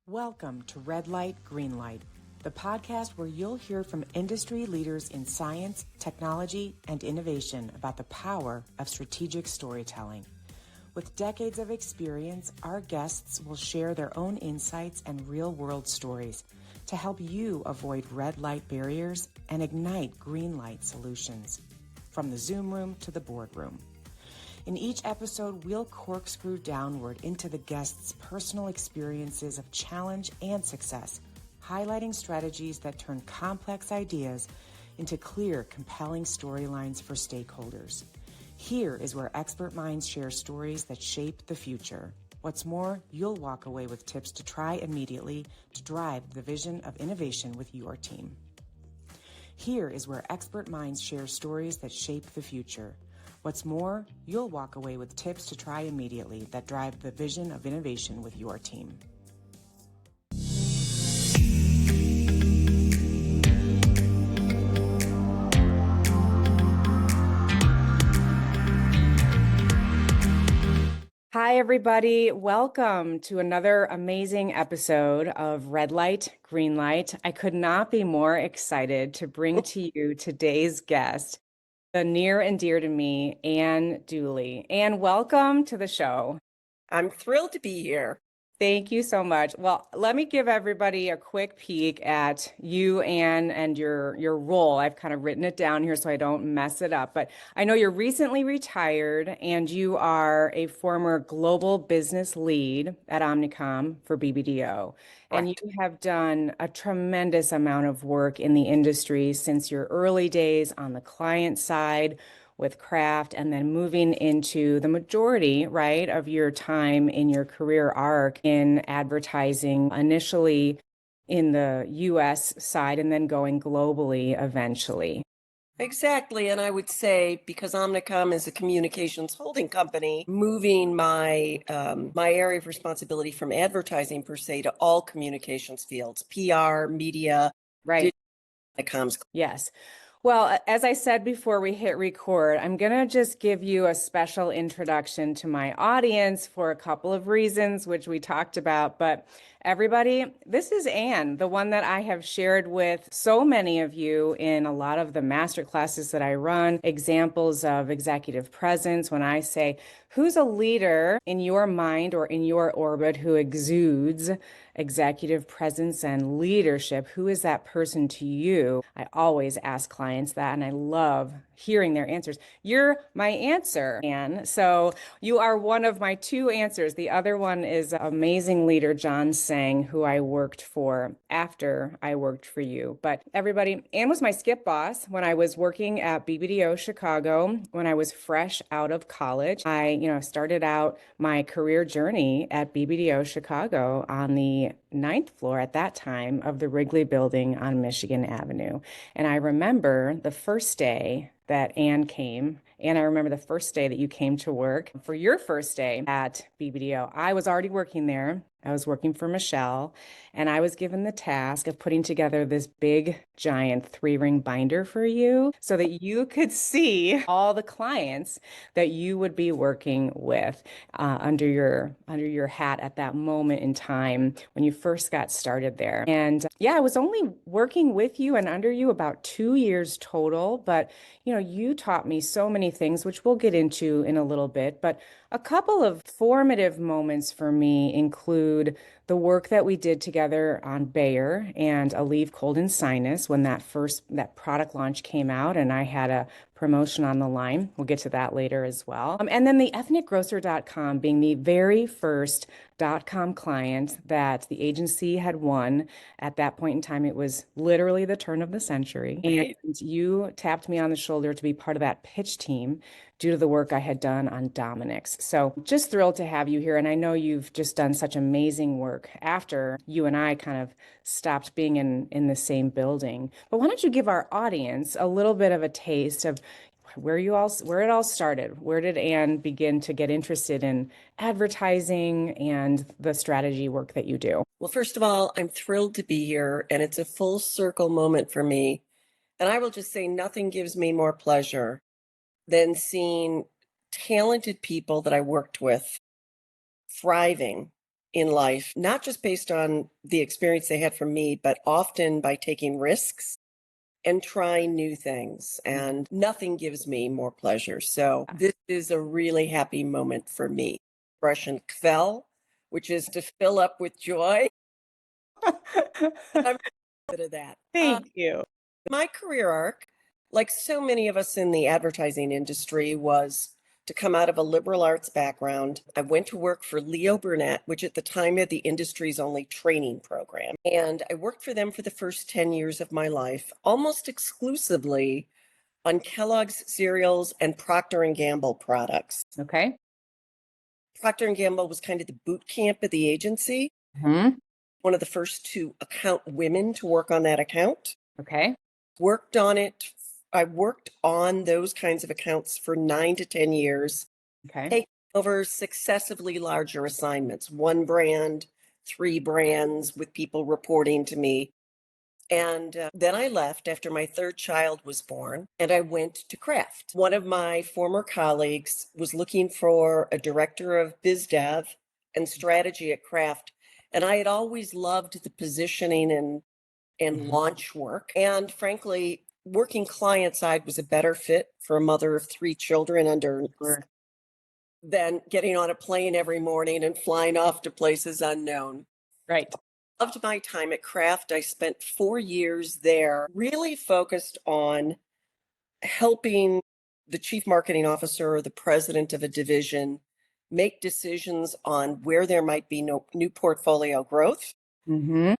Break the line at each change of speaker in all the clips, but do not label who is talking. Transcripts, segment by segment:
Welcome to Red Light, Green Light, the podcast where you'll hear from industry leaders in science, technology, and innovation about the power of strategic storytelling. With decades of experience, our guests will share their own insights and real-world stories to help you avoid red light barriers and ignite green light solutions, from the Zoom room to the boardroom. In each episode, we'll corkscrew downward into the guests' personal experiences of challenge and success, highlighting strategies that turn complex ideas into clear, compelling storylines for stakeholders. Here is where expert minds share stories that shape the future. What's more, you'll walk away with tips to try immediately to drive the vision of innovation with your team. Here is where expert minds share stories that shape the future. What's more, you'll walk away with tips to try immediately that drive the vision of innovation with your team. Hi, everybody. Welcome to another amazing episode of Red Light, Green Light. I could not be more excited to bring to you today's guest, the near and dear to me, Anne Dooley. Anne, welcome to the show.
I'm thrilled to be here.
Thank you so much. Well, let me give everybody a quick peek at you, Anne, and your role. I've kind of written it down here so I don't mess it up. But I know you're recently retired and you are a former global business lead at Omnicom for BBDO. And you have done a tremendous amount of work in the industry since your early days on the client side with craft, and then moving into the majority, right, of your time in your career arc in advertising, initially in the US side and then going globally eventually.
Exactly. And I would say, because Omnicom is a communications holding company, moving my my area of responsibility from advertising per se to all communications fields, PR, media,
right,
comms.
Yes. Well, as I said before we hit record, I'm going to just give you a special introduction to my audience for a couple of reasons, which we talked about. But everybody, this is Anne, the one that I have shared with so many of you in a lot of the master classes that I run, examples of executive presence. When I say, who's a leader in your mind or in your orbit who exudes executive presence and leadership? Who is that person to you? I always ask clients that, and I love hearing their answers. You're my answer, Anne. So you are one of my two answers. The other one is amazing leader John Sang, who I worked for after I worked for you. But everybody, Anne was my skip boss when I was working at BBDO Chicago, when I was fresh out of college. I, started out my career journey at BBDO Chicago on the 9th floor at that time of the Wrigley Building on Michigan Avenue. And I remember the first day that Anne came, and I remember the first day that you came to work for your first day at BBDO. I was already working there. I was working for Michelle, and I was given the task of putting together this big, giant 3-ring binder for you so that you could see all the clients that you would be working with under your hat at that moment in time when you first got started there. And I was only working with you and under you about 2 years total, but you taught me so many things, which we'll get into in a little bit. But a couple of formative moments for me include the work that we did together on Bayer and Aleve Cold and Sinus when that product launch came out, and I had a promotion on the line. We'll get to that later as well. And then the ethnicgrocer.com being the very first .com client that the agency had won. At that point in time, it was literally the turn of the century. And you tapped me on the shoulder to be part of that pitch team due to the work I had done on Dominic's. So just thrilled to have you here. And I know you've just done such amazing work after you and I kind of stopped being in the same building. But why don't you give our audience a little bit of a taste of where it all started? Where did Anne begin to get interested in advertising and the strategy work that you do?
Well, first of all, I'm thrilled to be here, and it's a full circle moment for me. And I will just say nothing gives me more pleasure than seeing talented people that I worked with thriving in life, not just based on the experience they had from me, but often by taking risks and trying new things. And nothing gives me more pleasure. So this is a really happy moment for me. Expression kvel, which is to fill up with joy. I'm good at that.
Thank you.
My career arc, like so many of us in the advertising industry, was to come out of a liberal arts background. I went to work for Leo Burnett, which at the time had the industry's only training program. And I worked for them for the first 10 years of my life, almost exclusively on Kellogg's cereals and Procter & Gamble products.
Okay.
Procter & Gamble was kind of the boot camp of the agency,
Hmm.
one of the first two account women to work on that account.
Okay.
Worked on it. I worked on those kinds of accounts for 9 to 10 years,
Okay.
taking over successively larger assignments, one brand, 3 brands with people reporting to me. And then I left after my third child was born and I went to Kraft. One of my former colleagues was looking for a director of biz dev and strategy at Kraft. And I had always loved the positioning and launch work. And frankly, working client side was a better fit for a mother of 3 children
Sure.
than getting on a plane every morning and flying off to places unknown.
Right.
Loved my time at Kraft. I spent 4 years there, really focused on helping the chief marketing officer or the president of a division make decisions on where there might be no new portfolio growth,
Hmm.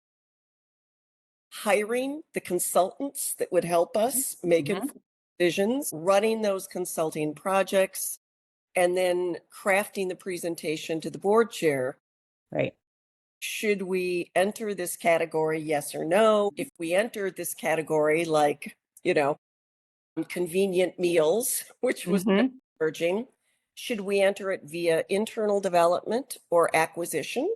hiring the consultants that would help us make
Hmm.
informed decisions, running those consulting projects, and then crafting the presentation to the board chair.
Right.
Should we enter this category? Yes or no? If we entered this category, like, convenient meals, which was
Hmm.
emerging, should we enter it via internal development or acquisition?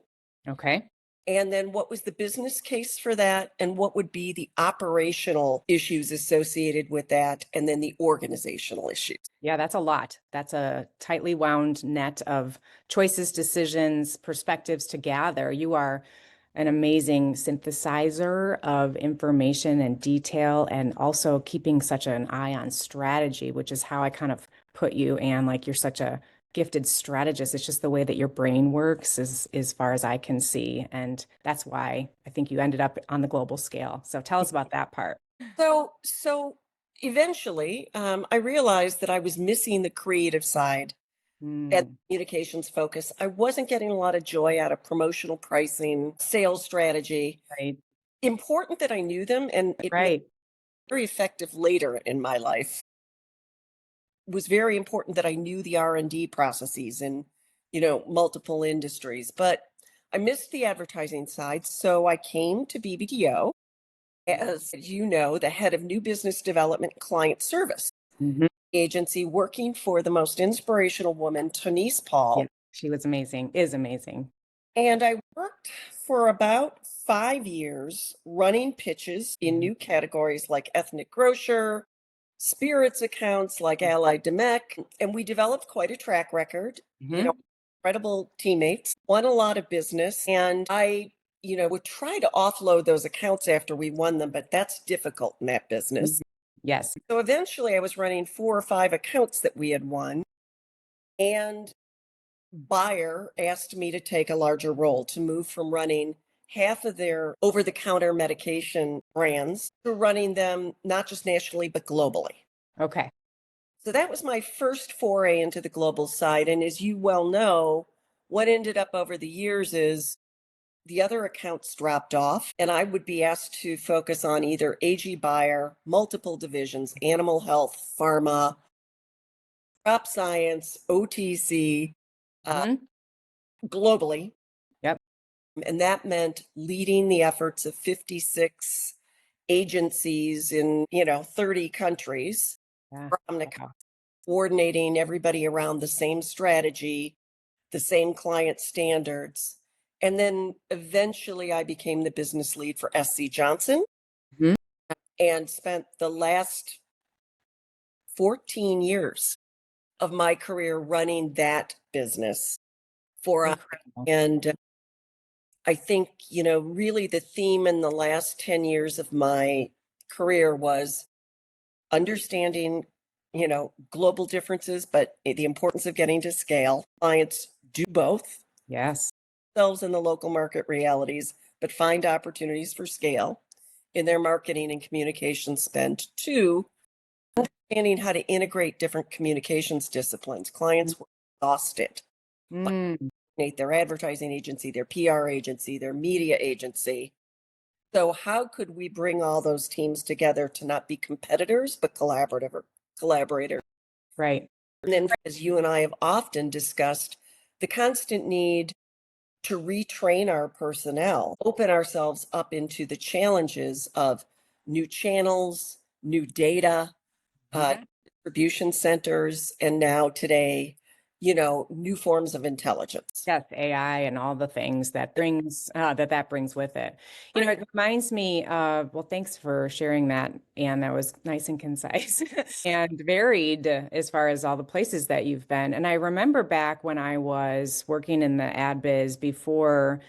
Okay.
And then what was the business case for that? And what would be the operational issues associated with that? And then the organizational issues.
Yeah, that's a lot. That's a tightly wound net of choices, decisions, perspectives to gather. You are an amazing synthesizer of information and detail, and also keeping such an eye on strategy, which is how I kind of put you, and like you're such a gifted strategist. It's just the way that your brain works, as far as I can see. And that's why I think you ended up on the global scale. So tell us about that part.
So eventually, I realized that I was missing the creative side and
Mm,
communications focus. I wasn't getting a lot of joy out of promotional pricing, sales strategy.
right.
Important that I knew them, and it made
Right.
me very effective later in my life. It was very important that I knew the R&D processes in, multiple industries. But I missed the advertising side, so I came to BBDO as the head of new business development and client service
Mhm.
agency, working for the most inspirational woman, Tonise
Yeah,
Paul.
she was amazing, is amazing.
And I worked for about 5 years running pitches in
Mhm.
new categories like ethnic grocer, spirits accounts like Allied Domec. And we developed quite a track record,
Mhm.
incredible teammates, won a lot of business. And I, would try to offload those accounts after we won them, but that's difficult in that business.
Mhm. Yes.
So eventually I was running 4 or 5 accounts that we had won. And buyer asked me to take a larger role to move from running half of their over the counter medication brands to running them not just nationally, but globally.
Okay.
So that was my first foray into the global side. And as you well know, what ended up over the years is the other accounts dropped off, and I would be asked to focus on either AG buyer, multiple divisions, animal health, pharma, crop science, OTC, uh,
Mhm.
globally.
Yep.
And that meant leading the efforts of 56 agencies in, 30 countries,
Yeah.
from the
Wow.
coordinating everybody around the same strategy, the same client standards. And then eventually I became the business lead for SC Johnson
Mhm.
and spent the last 14 years of my career running that business for
Incredible.
and I think, really the theme in the last 10 years of my career was understanding, global differences, but the importance of getting to scale. Clients do both,
Yes.
themselves in the local market realities, but find opportunities for scale in their marketing and communication spend. Two, understanding how to integrate different communications disciplines. Clients were exhausted.
Mm,
Their advertising agency, their PR agency, their media agency. So how could we bring all those teams together to not be competitors, but collaborators?
right.
And then, as you and I have often discussed, the constant need to retrain our personnel, open ourselves up into the challenges of new channels, new data, distribution centers, and now today, new forms of intelligence.
Yes, AI and all the things that brings that brings with it. It reminds me of, well, thanks for sharing that, Anne. That was nice and concise and varied as far as all the places that you've been. And I remember back when I was working in the ad biz before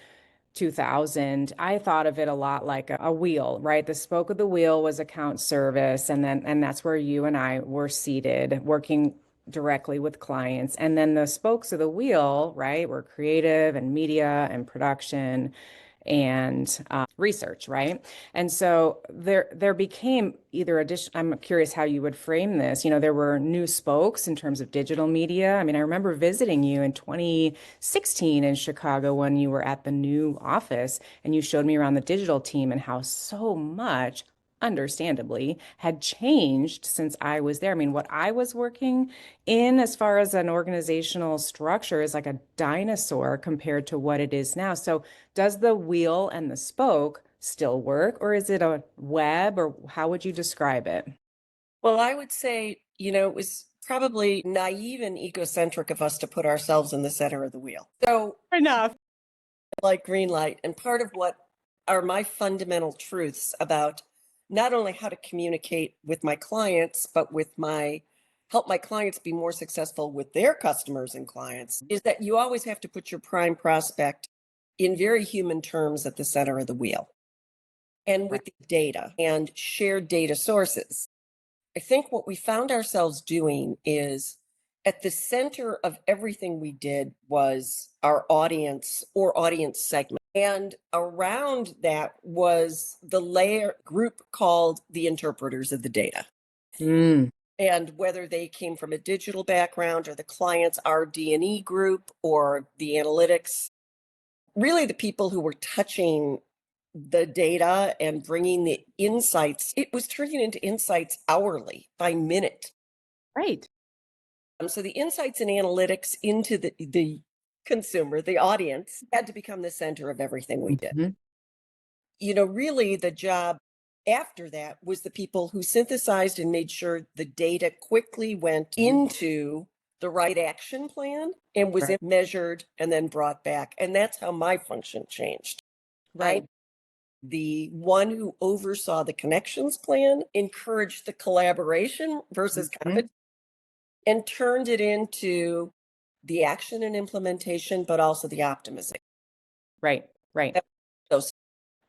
2000, I thought of it a lot like a wheel, right? The spoke of the wheel was account service, and that's where you and I were seated working directly with clients. And then the spokes of the wheel, right, were creative and media and production and research, right? And so there became either addition. I'm curious how you would frame this. There were new spokes in terms of digital media. I mean, I remember visiting you in 2016 in Chicago when you were at the new office and you showed me around the digital team and how so much understandably had changed since I was there. I mean, what I was working in as far as an organizational structure is like a dinosaur compared to what it is now. So does the wheel and the spoke still work, or is it a web, or how would you describe it?
Well, I would say, it was probably naive and egocentric of us to put ourselves in the center of the wheel. So,
Enough.
like green light, and part of what are my fundamental truths about not only how to communicate with my clients, but help my clients be more successful with their customers and clients, is that you always have to put your prime prospect in very human terms at the center of the wheel. And with the data and shared data sources, I think what we found ourselves doing is at the center of everything we did was our audience or audience segment. And around that was the layer group called the interpreters of the data.
Mm,
And whether they came from a digital background or the client's RD&E group or the analytics, really the people who were touching the data and bringing the insights, it was turning into insights hourly by minute.
right.
So the insights and analytics into the consumer, the audience, had to become the center of everything we did.
Mhm.
Really the job after that was the people who synthesized and made sure the data quickly went into the right action plan and was
Right.
measured and then brought back. And that's how my function changed.
Right.
The one who oversaw the connections plan, encouraged the collaboration versus
Mhm.
competition, and turned it into the action and implementation, but also the optimization.
Right. Right.
Those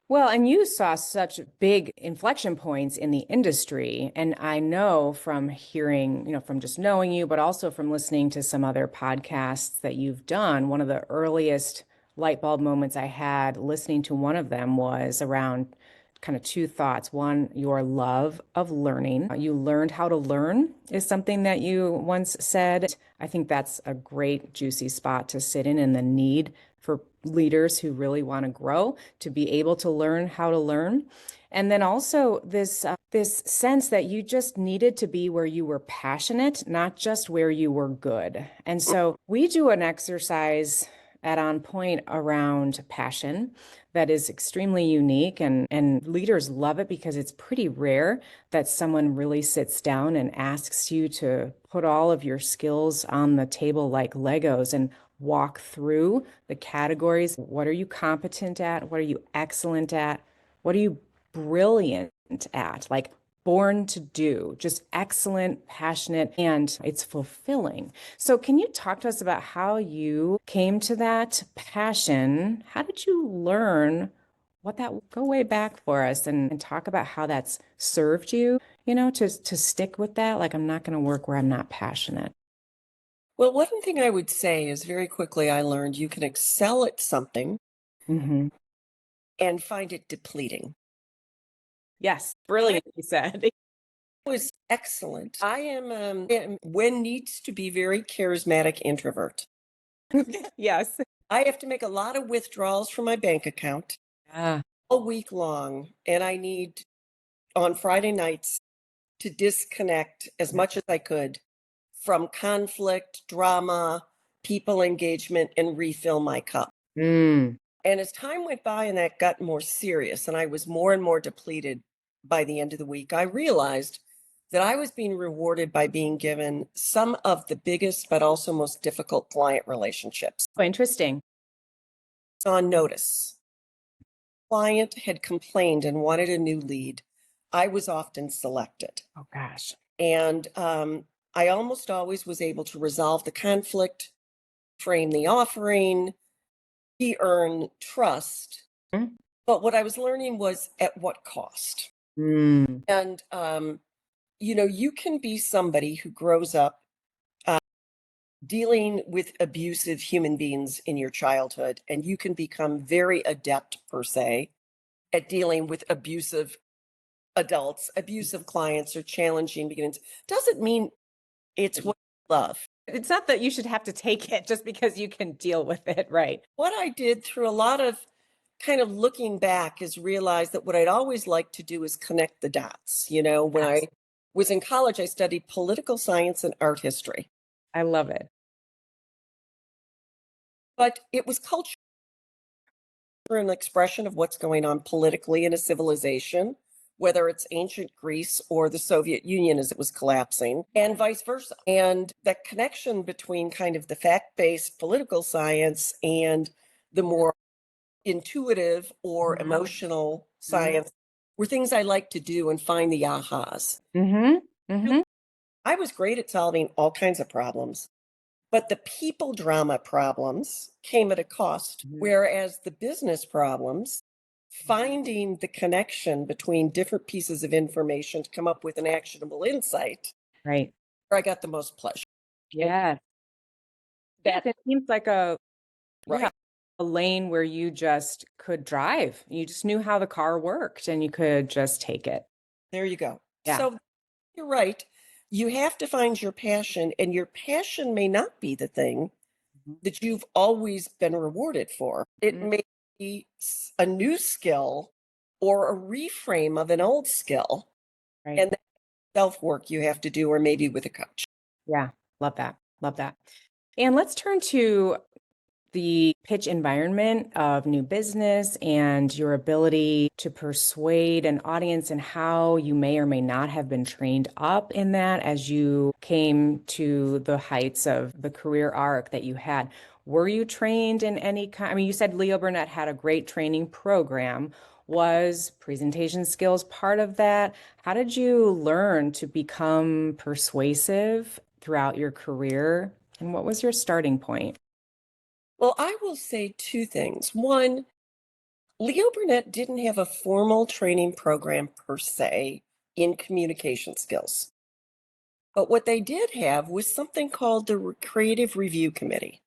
Well, and you saw such big inflection points in the industry. And I know from hearing, from just knowing you, but also from listening to some other podcasts that you've done, one of the earliest light bulb moments I had listening to one of them was around kind of two thoughts. One, your love of learning. You learned how to learn is something that you once said. I think that's a great, juicy spot to sit in, and the need for leaders who really want to grow to be able to learn how to learn. And then also this sense that you just needed to be where you were passionate, not just where you were good. And so we do an exercise at On Point around passion that is extremely unique, and leaders love it because it's pretty rare that someone really sits down and asks you to put all of your skills on the table like Legos and walk through the categories. What are you competent at? What are you excellent at? What are you brilliant at? Like, born to do, just excellent, passionate, and it's fulfilling. So, can you talk to us about how you came to that passion? How did you learn what that go way back for us and talk about how that's served you, to stick with that? Like, I'm not going to work where I'm not passionate.
Well, one thing I would say is very quickly I learned you can excel at something
Hmm.
and find it depleting.
Yes, brilliant, you said.
Was excellent. I am when needs to be very charismatic introvert.
Yes.
I have to make a lot of withdrawals from my bank account
Yeah.
all week long, and I need on Friday nights to disconnect as much as I could from conflict, drama, people engagement, and refill my cup.
Mm.
And as time went by and that got more serious, and I was more and more depleted by the end of the week, I realized that I was being rewarded by being given some of the biggest but also most difficult client relationships
Oh, interesting.
on notice. Client had complained and wanted a new lead. I was often selected.
Oh, gosh.
And I almost always was able to resolve the conflict, frame the offering, earn trust.
Mm.
But what I was learning was at what cost.
Mm.
And, you can be somebody who grows up dealing with abusive human beings in your childhood, and you can become very adept, per se, at dealing with abusive adults, abusive clients, or challenging beginnings. Doesn't mean it's what you love.
It's not that you should have to take it just because you can deal with it, right?
What I did through a lot of kind of looking back is realize that what I'd always liked to do is connect the dots. When
Yes.
I was in college, I studied political science and art history,
I love it.
but it was culture and expression of what's going on politically in a civilization, whether it's ancient Greece or the Soviet Union as it was collapsing, and vice versa. And that connection between kind of the fact based political science and the more intuitive or emotional science were things I like to do and find the ahas.
Mm-hmm. Mm-hmm.
I was great at solving all kinds of problems, but the people drama problems came at a cost, whereas the business problems, finding the connection between different pieces of information to come up with an actionable insight,
Right.
where I got the most pleasure.
Yes. Yes,
That
it seems like yeah,
right.
a lane where you just could drive. You just knew how the car worked and you could just take it.
There you go.
Yeah.
So you're right. You have to find your passion, and your passion may not be the thing that you've always been rewarded for. It
Mhm.
may be a new skill or a reframe of an old skill.
Right.
And self work you have to do, or maybe with a coach.
Yeah. Love that. Love that. And let's turn to the pitch environment of new business and your ability to persuade an audience and how you may or may not have been trained up in that as you came to the heights of the career arc that you had. Were you trained in any kind? I mean, you said Leo Burnett had a great training program. Was presentation skills part of that? How did you learn to become persuasive throughout your career? And what was your starting point?
Well, I will say two things. One, Leo Burnett didn't have a formal training program per se in communication skills. But what they did have was something called the Creative Review Committee,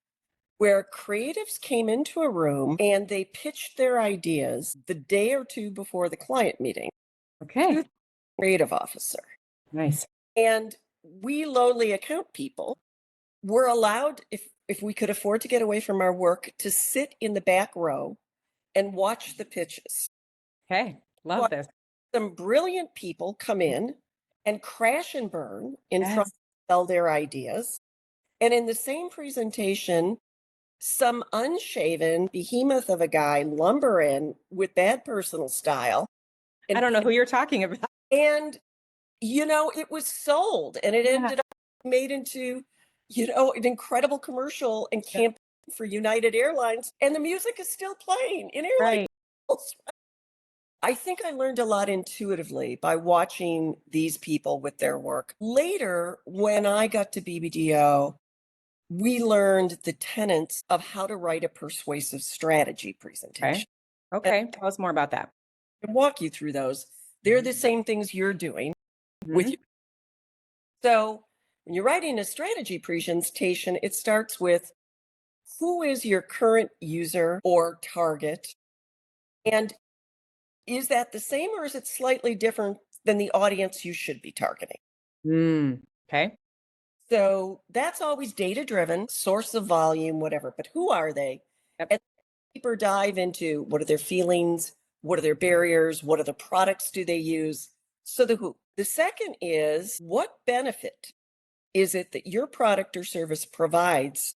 where creatives came into a room and they pitched their ideas the day or two before the client meeting to
Okay.
the creative officer.
Nice.
And we lowly account people were allowed, if we could afford to get away from our work, to sit in the back row and watch the pitches.
Okay. Love
Watch
this.
some brilliant people come in and crash and burn in front
Yes.
of sell their ideas. And in the same presentation, some unshaven behemoth of a guy lumber in with bad personal style
I
and
don't know who you're talking about.
and it was sold, and it
Yeah.
ended up made into an incredible commercial and
Yeah.
campaign for United Airlines, and the music is still playing in airline
Right.
commercials. I think I learned a lot intuitively by watching these people with their work. Later, when I got to BBDO, we learned the tenets of how to write a persuasive strategy
Okay.
presentation. And
Okay. Tell us more about that.
I can walk you through those. They're the same things you're doing with
Mhm.
you. So when you're writing a strategy presentation, it starts with who is your current user or target? And is that the same or is it slightly different than the audience you should be targeting?
Okay.
So that's always data driven, source of volume, whatever. But who are they?
Yep.
And deeper dive into what are their feelings? What are their barriers? What are the products do they use? So the who. The second is what benefit is it that your product or service provides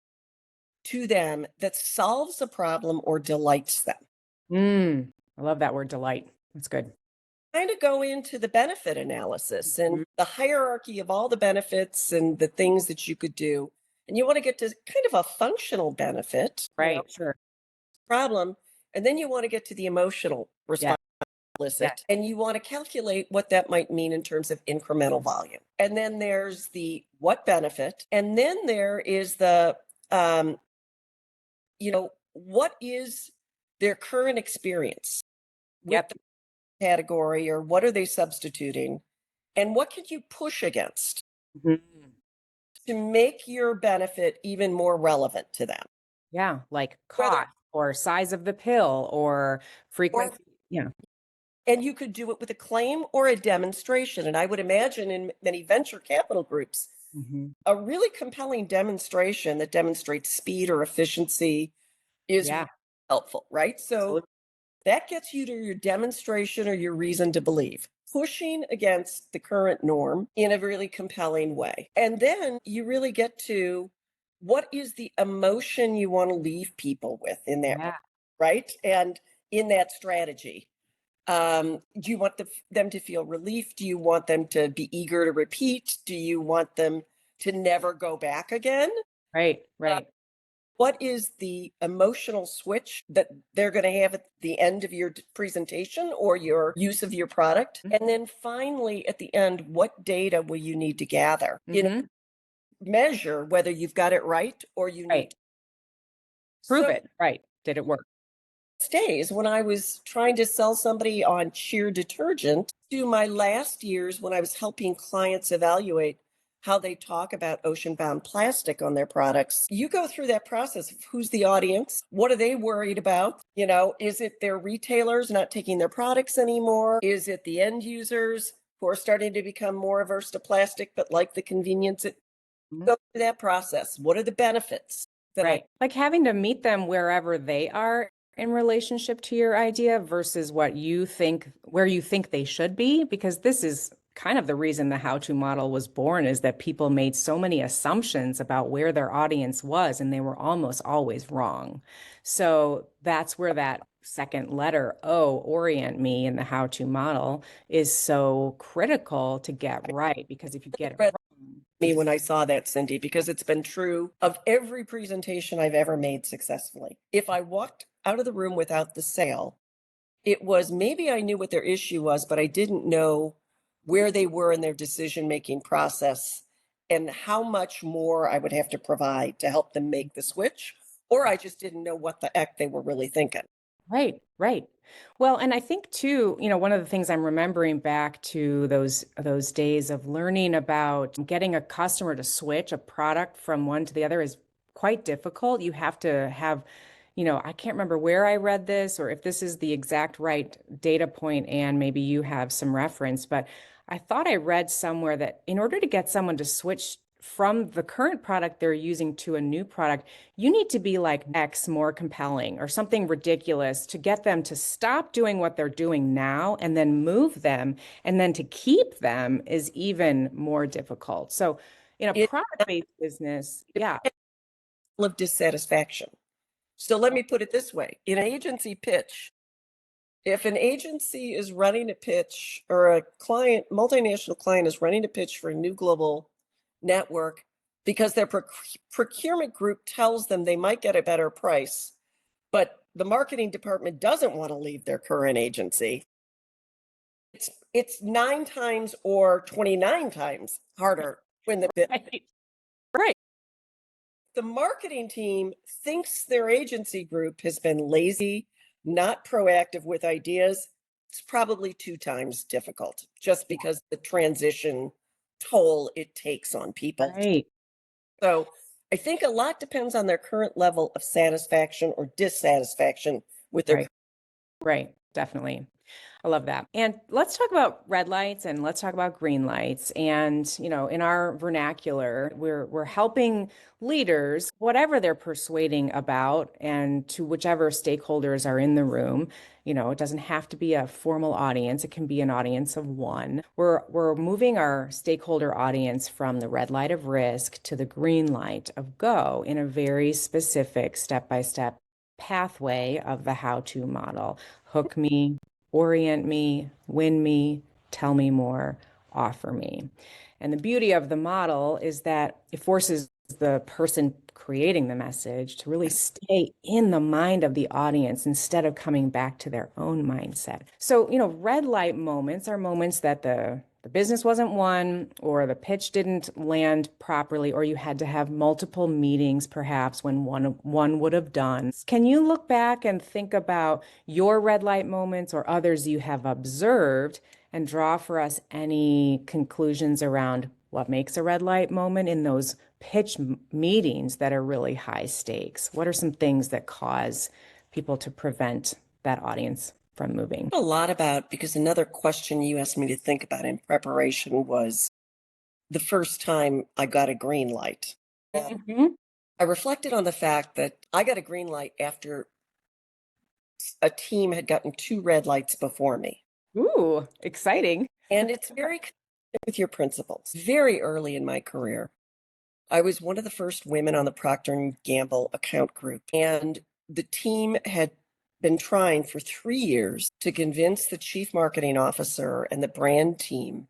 to them that solves a problem or delights them?
I love that word delight. That's good.
Kind of go into the benefit analysis and
Mhm.
the hierarchy of all the benefits and the things that you could do. And you want to get to kind of a functional benefit,
Right. Sure.
problem. And then you want to get to the emotional
Yeah.
response,
Yeah.
and you want to calculate what that might mean in terms of incremental volume. And then there's the what benefit. And then there is the, um, what is their current experience with
Yep.
the category or what are they substituting? And what could you push against
Mhm.
to make your benefit even more relevant to them?
Yeah. Like
Whether
cost or size of the pill or
or
frequency. Yeah.
and you could do it with a claim or a demonstration. And I would imagine in many venture capital groups,
Mhm.
a really compelling demonstration that demonstrates speed or efficiency is
Yeah.
helpful, right? So
Absolutely.
that gets you to your demonstration or your reason to believe, pushing against the current norm in a really compelling way. And then you really get to what is the emotion you want to leave people with in that,
Yeah.
right? And in that strategy. Do you want them to feel relief? Do you want them to be eager to repeat? Do you want them to never go back again?
Right.
Uh,
Right.
what is the emotional switch that they're going to have at the end of your presentation or your use of your product?
Mhm.
And then finally, at the end, what data will you need to gather?
Mhm.
Measure whether you've got it right or you need
Right.
to.
Prove
So
it. Right. Did it work?
days when I was trying to sell somebody on sheer detergent to my last years when I was helping clients evaluate how they talk about ocean bound plastic on their products. You go through that process of who's the audience? What are they worried about? Is it their retailers not taking their products anymore? Is it the end users who are starting to become more averse to plastic but like the convenience?
Mhm.
Go through that process. What are the benefits that I
Right. Like having to meet them wherever they are in relationship to your idea versus what you think, where you think they should be, because this is kind of the reason the how-to model was born is that people made so many assumptions about where their audience was, and they were almost always wrong. So that's where that second letter O, orient me, in the how-to model is so critical to get right, because if you get it
read
wrong,
me when I saw that, Cindy, because it's been true of every presentation I've ever made successfully. If I walked out of the room without the sale, it was maybe I knew what their issue was, but I didn't know where they were in their decision making process and how much more I would have to provide to help them make the switch, or I just didn't know what the heck they were really thinking.
right, right. Well, and I think too, one of the things I'm remembering back to those days of learning about getting a customer to switch a product from one to the other is quite difficult. You have to have, I can't remember where I read this or if this is the exact right data point, and maybe you have some reference, but I thought I read somewhere that in order to get someone to switch from the current product they're using to a new product, you need to be like X more compelling or something ridiculous to get them to stop doing what they're doing now and then move them. And then to keep them is even more difficult. So in a
It
product-based business, yeah.
of dissatisfaction. So let me put it this way: in an agency pitch, if an agency is running a pitch or a client, multinational client is running a pitch for a new global network because their procurement group tells them they might get a better price, but the marketing department doesn't want to leave their current agency, It's 9 times or 29 times harder when
Right. Right.
the marketing team thinks their agency group has been lazy, not proactive with ideas. It's probably 2 times difficult just because the transition toll it takes on people.
Right.
So I think a lot depends on their current level of satisfaction or dissatisfaction with their.
Right. Right. Definitely. I love that. And let's talk about red lights and let's talk about green lights. And, in our vernacular, we're helping leaders, whatever they're persuading about, and to whichever stakeholders are in the room. It doesn't have to be a formal audience. It can be an audience of one. We're moving our stakeholder audience from the red light of risk to the green light of go in a very specific step-by-step pathway of the how-to model. Hook me, orient me, win me, tell me more, offer me. And the beauty of the model is that it forces the person creating the message to really stay in the mind of the audience instead of coming back to their own mindset. So, red light moments are moments that the business wasn't won, or the pitch didn't land properly, or you had to have multiple meetings perhaps when one would have done. Can you look back and think about your red light moments or others you have observed and draw for us any conclusions around what makes a red light moment in those pitch meetings that are really high stakes? What are some things that cause people to prevent that audience from moving?
A lot about, because another question you asked me to think about in preparation was the first time I got a green light.
Mhm.
I reflected on the fact that I got a green light after a team had gotten 2 red lights before me.
Ooh, exciting.
And it's very consistent with your principles. Very early in my career, I was one of the first women on the Procter and Gamble account group, and the team had been trying for 3 years to convince the chief marketing officer and the brand team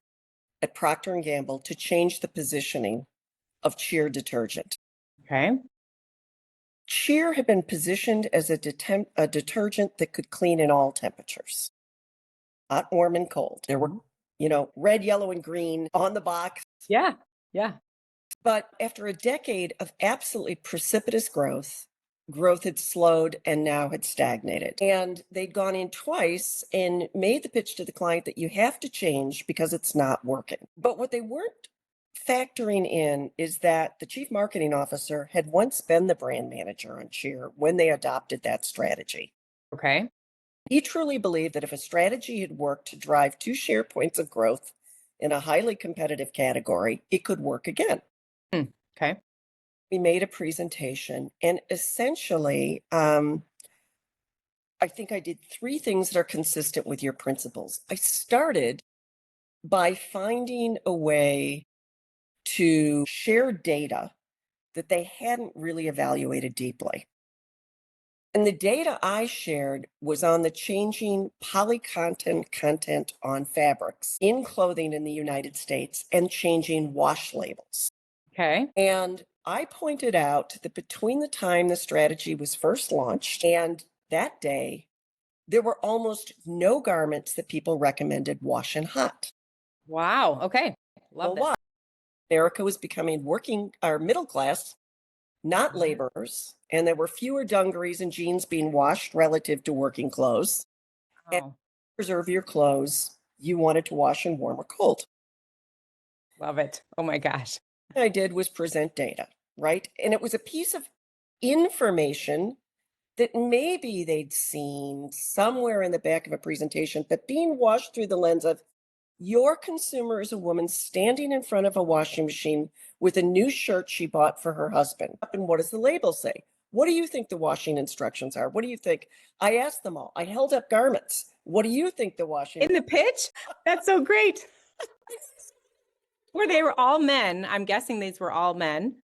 at Procter and Gamble to change the positioning of Cheer detergent.
Okay.
Cheer had been positioned as a detergent that could clean in all temperatures, hot, warm, and cold. There were, red, yellow, and green on the box.
Yeah. Yeah.
But after a decade of absolutely precipitous growth had slowed and now had stagnated. And they'd gone in twice and made the pitch to the client that you have to change because it's not working. But what they weren't factoring in is that the chief marketing officer had once been the brand manager on Cheer when they adopted that strategy.
Okay.
He truly believed that if a strategy had worked to drive 2 share points of growth in a highly competitive category, it could work again.
Okay.
We made a presentation, and essentially, I think I did 3 things that are consistent with your principles. I started by finding a way to share data that they hadn't really evaluated deeply. And the data I shared was on the changing polycontent content on fabrics in clothing in the United States and changing wash labels.
Okay.
And I pointed out that between the time the strategy was first launched and that day, there were almost no garments that people recommended washing hot.
Wow. Okay. Love
Well,
this.
why? America was becoming working or middle class, not laborers, and there were fewer dungarees and jeans being washed relative to working clothes. And to
Oh,
preserve your clothes, you wanted to wash in warm or cold.
love it. Oh my gosh.
What I did was present data, right? And it was a piece of information that maybe they'd seen somewhere in the back of a presentation, but being washed through the lens of your consumer is a woman standing in front of a washing machine with a new shirt she bought for her husband. And what does the label say? What do you think the washing instructions are? What do you think? I asked them all. I held up garments. What do you think the washing?
In the pitch? That's so great. Where they were all men. I'm guessing these were all men.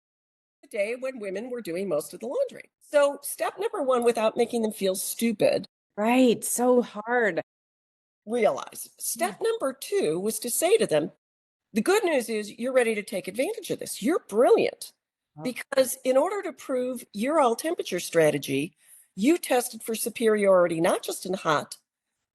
The day when women were doing most of the laundry. So, step number 1, without making them feel stupid,
Right. So hard.
realize. Step number 2 was to say to them, the good news is you're ready to take advantage of this. You're brilliant. Because in order to prove your all temperature strategy, you tested for superiority, not just in hot,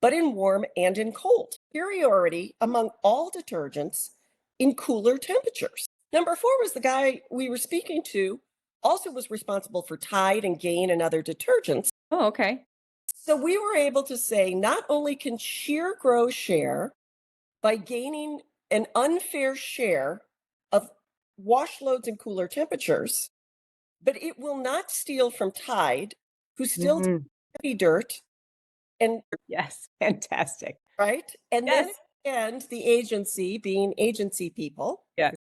but in warm and in cold. Superiority among all detergents in cooler temperatures. Number 4 was the guy we were speaking to, also was responsible for Tide and Gain and other detergents.
Oh, okay.
So we were able to say not only can sheer grow share by gaining an unfair share of wash loads in cooler temperatures, but it will not steal from Tide, who still
Mhm.
heavy dirt, and
Yes, fantastic.
right. And
Yes.
then the agency, being agency people,
Yes.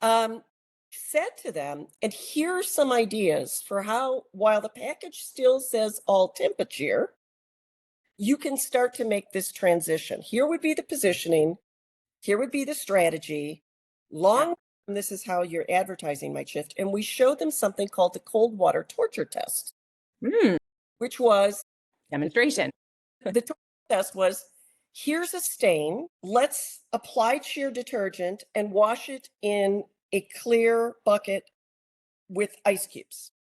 um, said to them, and here's some ideas for how, while the package still says all temperature, you can start to make this transition. Here would be the positioning. Here would be the strategy. Long term, this is how your advertising might shift. And we showed them something called the cold water torture test,
Mm,
which was
demonstration.
the torture test was, here's a stain. Let's apply sheer detergent and wash it in a clear bucket with ice cubes.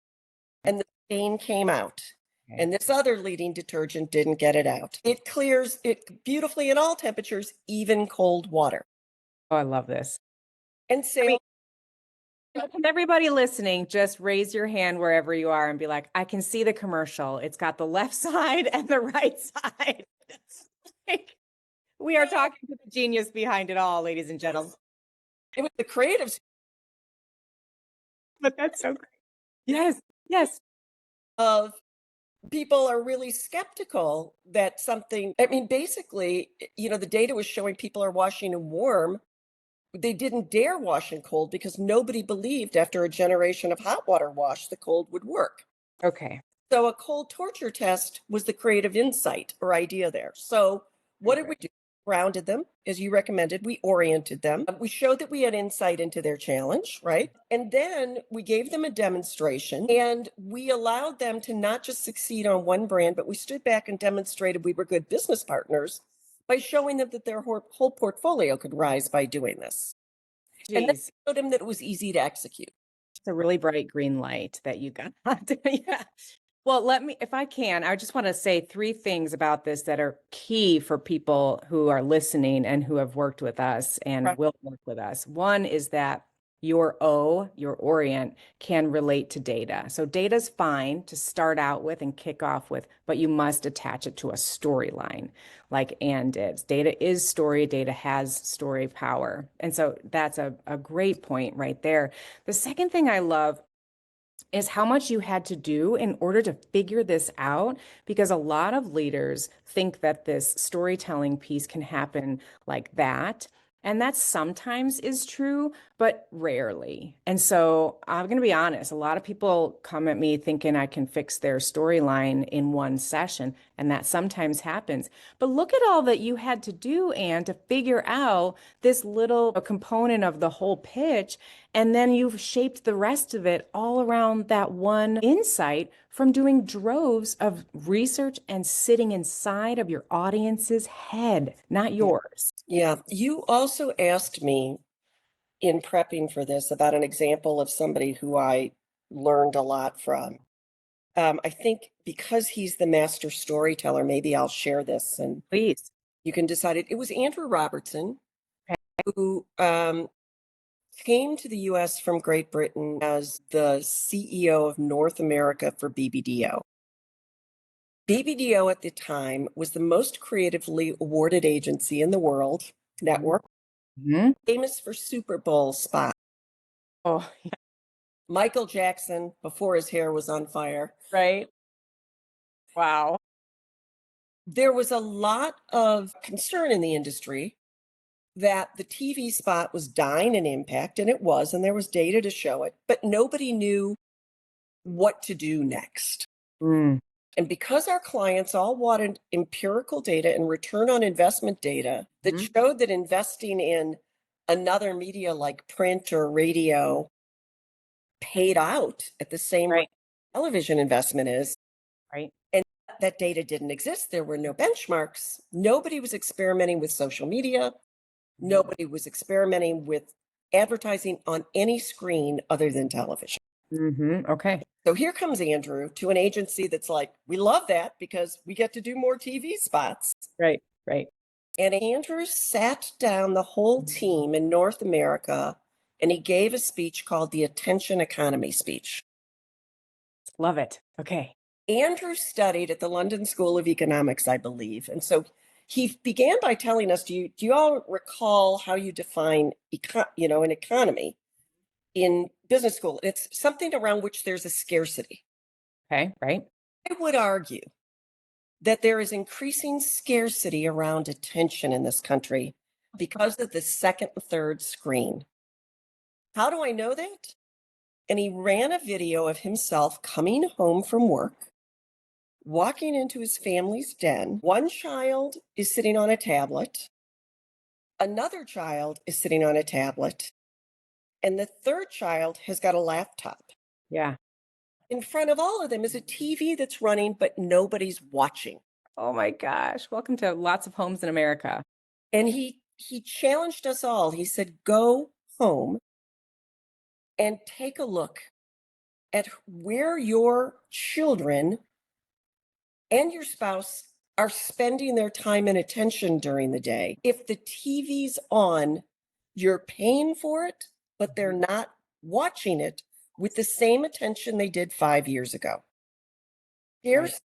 And the stain came out.
Okay.
And this other leading detergent didn't get it out. It clears it beautifully in all temperatures, even cold water.
Oh, I love this.
And sales.
Can everybody listening just raise your hand wherever you are and be like, I can see the commercial. It's got the left side and the right side. Like, we are talking to the genius behind it all, ladies and gentlemen.
It was the creatives
But that's so great. Yes, yes.
of people are really skeptical that something, I mean, basically, the data was showing people are washing in warm. They didn't dare wash in cold because nobody believed after a generation of hot water wash, the cold would work.
Okay.
So a cold torture test was the creative insight or idea there. So what did we do? Grounded them, as you recommended. We oriented them. We showed that we had insight into their challenge, right? And then we gave them a demonstration and we allowed them to not just succeed on one brand, but we stood back and demonstrated we were good business partners by showing them that their whole portfolio could rise by doing this. And then
Jeez.
showed them that it was easy to execute.
It's a really bright green light that you got. Yeah. Well, if I can, I just want to say 3 things about this that are key for people who are listening and who have worked with us and
Right.
will work with us. One is that your orient, can relate to data. So data's fine to start out with and kick off with, but you must attach it to a storyline like Ann did. Data is story, data has story power. And so that's a great point right there. The second thing I love is how much you had to do in order to figure this out, because a lot of leaders think that this storytelling piece can happen like that. And that sometimes is true, but rarely. And so I'm going to be honest, a lot of people come at me thinking I can fix their storyline in one session, and that sometimes happens. But look at all that you had to do, Anne, to figure out this little component of the whole pitch. And then you've shaped the rest of it all around that one insight from doing droves of research and sitting inside of your audience's head, not yours.
Yeah. You also asked me in prepping for this about an example of somebody who I learned a lot from. I think because he's the master storyteller, maybe I'll share this and
Please.
you can decide it. It was Andrew Robertson, who came to the US from Great Britain as the CEO of North America for BBDO. BBDO at the time was the most creatively awarded agency in the world, network,
Mhm.
famous for Super Bowl spots.
Oh,
Michael Jackson before his hair was on fire.
right. Wow.
There was a lot of concern in the industry that the TV spot was dying in impact, and it was, and there was data to show it, but nobody knew what to do next.
Mm.
And because our clients all wanted empirical data and return on investment data that
Mhm.
showed that investing in another media like print or radio paid out at the same rate
Right.
television investment is,
Right.
and that data didn't exist. There were no benchmarks. Nobody was experimenting with social media. Nobody was experimenting with advertising on any screen other than television.
Okay.
So here comes Andrew to an agency that's like, we love that because we get to do more TV spots.
Right. Right.
And Andrew sat down the whole team in North America and he gave a speech called the Attention Economy speech.
Love it. Okay.
Andrew studied at the London School of Economics, I believe. And so he began by telling us, do you all recall how you define an economy in business school? It's something around which there's a scarcity.
Okay. Right.
I would argue that there is increasing scarcity around attention in this country because of the second and third screen. How do I know that? And he ran a video of himself coming home from work, walking into his family's den. One child is sitting on a tablet, another child is sitting on a tablet, and the third child has got a laptop.
Yeah.
In front of all of them is a TV that's running, but nobody's watching.
Oh my gosh. Welcome to lots of homes in America.
And he challenged us all. He said, go home and take a look at where your children and your spouse are spending their time and attention during the day. If the TV's on, you're paying for it, but they're not watching it with the same attention they did 5 years ago. Here's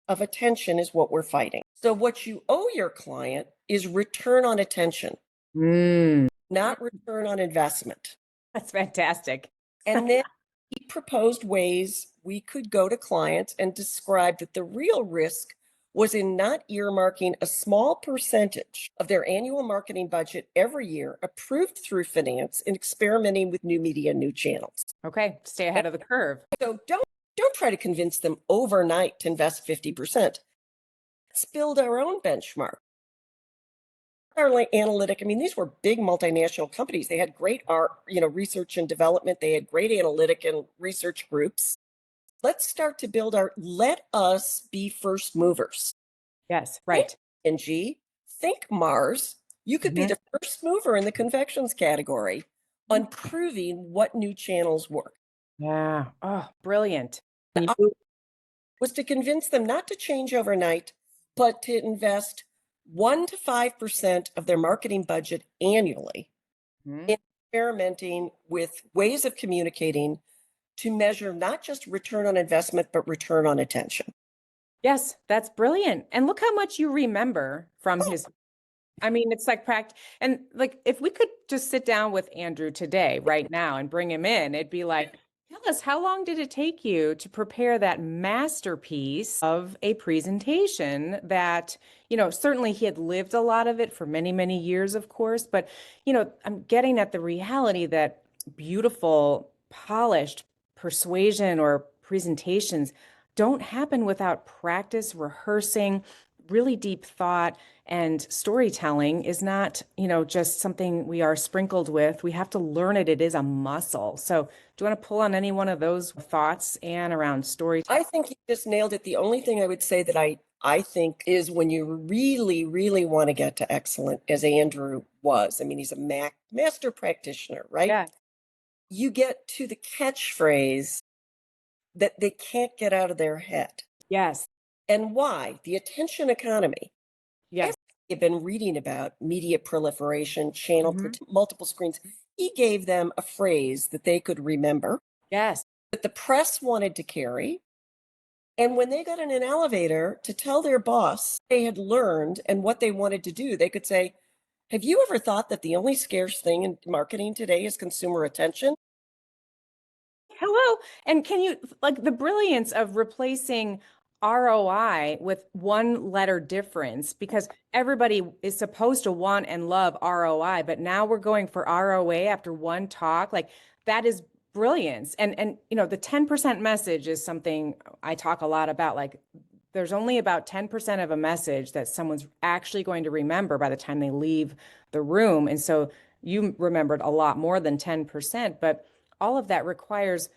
of attention is what we're fighting. So what you owe your client is return on attention, not return on investment.
That's fantastic.
And then he proposed ways we could go to clients and describe that the real risk was in not earmarking a small percentage of their annual marketing budget every year, approved through finance, and experimenting with new media, new channels.
Okay. Stay ahead of the curve.
So don't try to convince them overnight to invest 50%. Let's build our own benchmark. Our analytic, I mean, these were big multinational companies. They had great research and development. They had great analytic and research groups. Let's start to let us be first movers.
Yes. Right.
Think Mars. You could be the first mover in the confections category on proving what new channels work.
Yeah. Oh, brilliant.
Was to convince them not to change overnight, but to invest 1 to 5% of their marketing budget annually in experimenting with ways of communicating to measure not just return on investment, but return on attention.
Yes, that's brilliant. And look how much you remember from his. I mean, it's like and like if we could just sit down with Andrew today, right now, and bring him in, it'd be like, tell us, how long did it take you to prepare that masterpiece of a presentation that, certainly he had lived a lot of it for many, many years, of course, but, I'm getting at the reality that beautiful, polished persuasion or presentations don't happen without practice, rehearsing, really deep thought, and storytelling is not, just something we are sprinkled with. We have to learn it. It is a muscle. So do you want to pull on any one of those thoughts, Anne, around storytelling?
I think you just nailed it. The only thing I would say that I think is when you really, really want to get to excellent, as Andrew was, I mean, he's a master practitioner, right?
Yeah.
You get to the catchphrase that they can't get out of their head.
Yes.
And why? The attention economy.
Yes.
You've been reading about media proliferation, multiple screens. He gave them a phrase that they could remember,
Yes.
that the press wanted to carry. And when they got in an elevator to tell their boss they had learned and what they wanted to do, they could say, have you ever thought that the only scarce thing in marketing today is consumer attention?
Hello. And can you, like, the brilliance of replacing ROI with one letter difference, because everybody is supposed to want and love ROI, but now we're going for ROA after one talk. Like, that is brilliance. And the 10% message is something I talk a lot about. Like, there's only about 10% of a message that someone's actually going to remember by the time they leave the room. And so you remembered a lot more than 10%, but all of that requires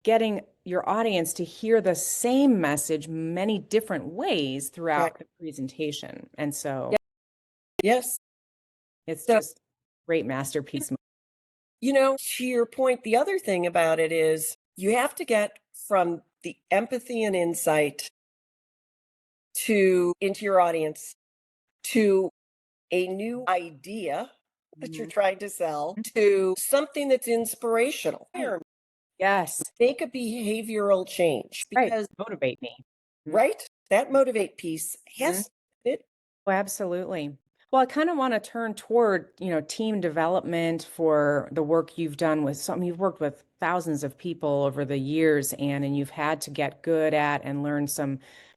getting your audience to hear the same message many different ways throughout the presentation. And so
yes,
it's just great masterpiece.
To your point, the other thing about it is You have to get from the empathy and insight to into your audience to a new idea that you're
Mhm.
trying to sell to something that's inspirational.
Right. Yes.
Make a behavioral change
Right.
because,
Motivate me.
right, that motivate piece
Mhm.
has it.
Oh, absolutely. Well, I kind of want to turn toward, team development for the work you've done with you've worked with thousands of people over the years, Anne, and you've had to get good at and learn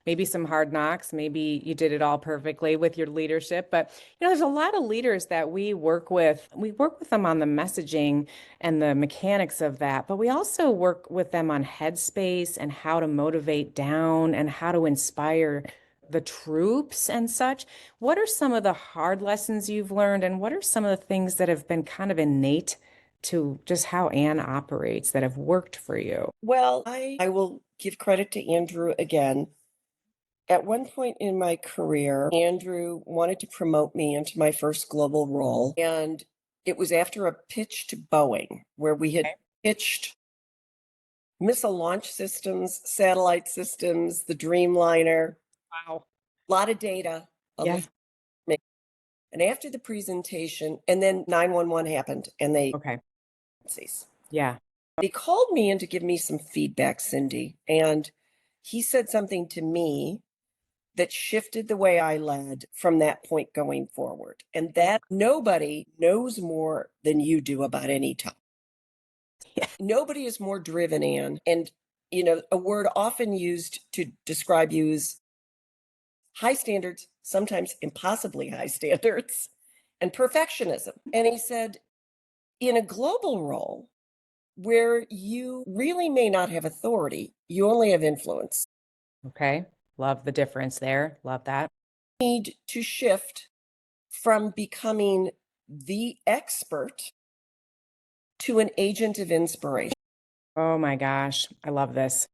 maybe some hard knocks. Maybe you did it all perfectly with your leadership, but there's a lot of leaders that we work with. We work with them on the messaging and the mechanics of that, but we also work with them on headspace and how to motivate down and how to inspire the troops and such. What are some of the hard lessons you've learned, and what are some of the things that have been kind of innate to just how Anne operates that have worked for you?
Well, I will give credit to Andrew again. At one point in my career, Andrew wanted to promote me into my first global role. And it was after a pitch to Boeing, where we had
Okay.
pitched missile launch systems, satellite systems, the Dreamliner,
Wow.
a lot of data, a lot
Yeah.
of information. And after the presentation, and then 911 happened and they
Okay.
ceased.
Yeah.
He called me in to give me some feedback, Cindy, and he said something to me that shifted the way I led from that point going forward. And that nobody knows more than you do about any topic.
Yeah.
Nobody is more driven, Anne. And, a word often used to describe you is high standards, sometimes impossibly high standards, and perfectionism. And he said, in a global role where you really may not have authority, you only have influence.
Okay. Love the difference there. Love that.
Need to shift from becoming the expert to an agent of inspiration.
Oh my gosh. I love this.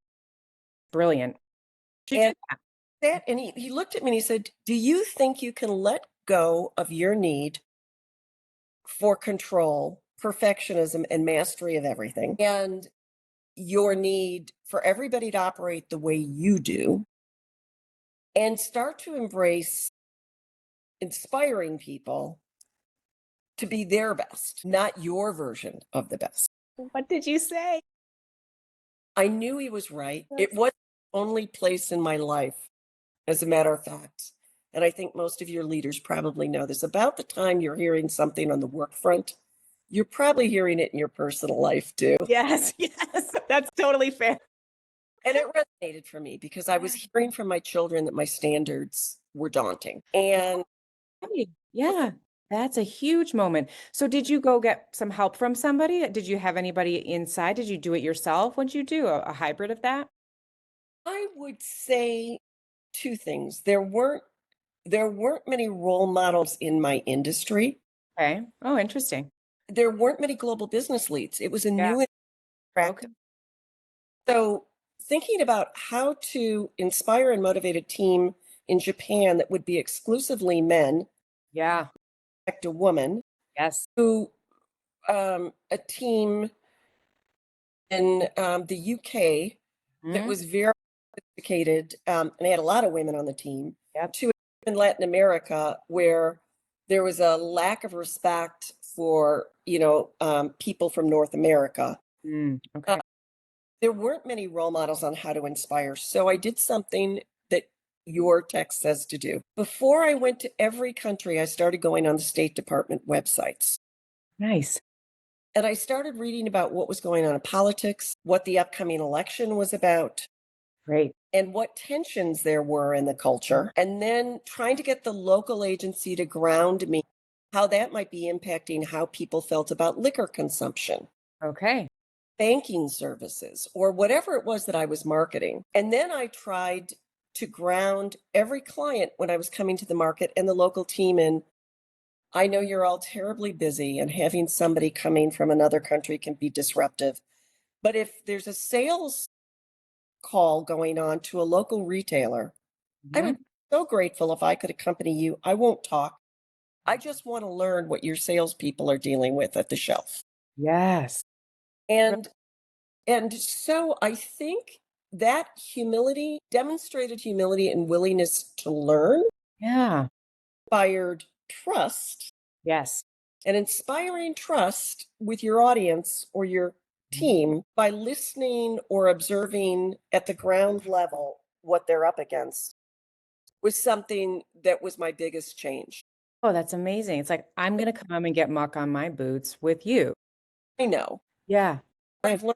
Brilliant. You do
And he looked at me and he said, do you think you can let go of your need for control, perfectionism, and mastery of everything, and your need for everybody to operate the way you do, and start to embrace inspiring people to be their best, not your version of the best?
What did you say?
I knew he was right. It was the only place in my life, as a matter of fact. And I think most of your leaders probably know this. About the time you're hearing something on the work front, you're probably hearing it in your personal life too.
Yes, yes, that's totally fair.
And it resonated for me because I was hearing from my children that my standards were daunting. And
Right. Yeah, that's a huge moment. So did you go get some help from somebody? Did you have anybody inside? Did you do it yourself? What'd you do? A hybrid of that?
I would say two things. There weren't many role models in my industry.
Okay. Oh, interesting.
There weren't many global business leads. It was a
Yeah.
new
Okay.
practice. So thinking about how to inspire and motivate a team in Japan that would be exclusively men,
Yeah.
expect a woman,
Yes.
who a team in the UK that
Mhm.
was very sophisticated, and they had a lot of women on the team,
Yep.
to in Latin America, where there was a lack of respect for, people from North America. Uh,
Okay.
there weren't many role models on how to inspire. So I did something that your text says to do. Before I went to every country, I started going on the State Department websites.
Nice.
And I started reading about what was going on in politics, what the upcoming election was about,
Great.
and what tensions there were in the culture. And then trying to get the local agency to ground me how that might be impacting how people felt about liquor consumption,
Okay.
banking services, or whatever it was that I was marketing. And then I tried to ground every client when I was coming to the market and the local team in. I know you're all terribly busy, and having somebody coming from another country can be disruptive. But if there's a sales call going on to a local retailer, I would
Mhm.
be so grateful if I could accompany you. I won't talk. I just want to learn what your salespeople are dealing with at the shelf.
Yes.
And And so I think that humility, demonstrated humility and willingness to learn,
Yeah.
inspired trust,
Yes.
and inspiring trust with your audience or your team by listening or observing at the ground level what they're up against was something that was my biggest change.
Oh, that's amazing. It's like, I'm going to come and get muck on my boots with you.
I know
Yeah.
I've learned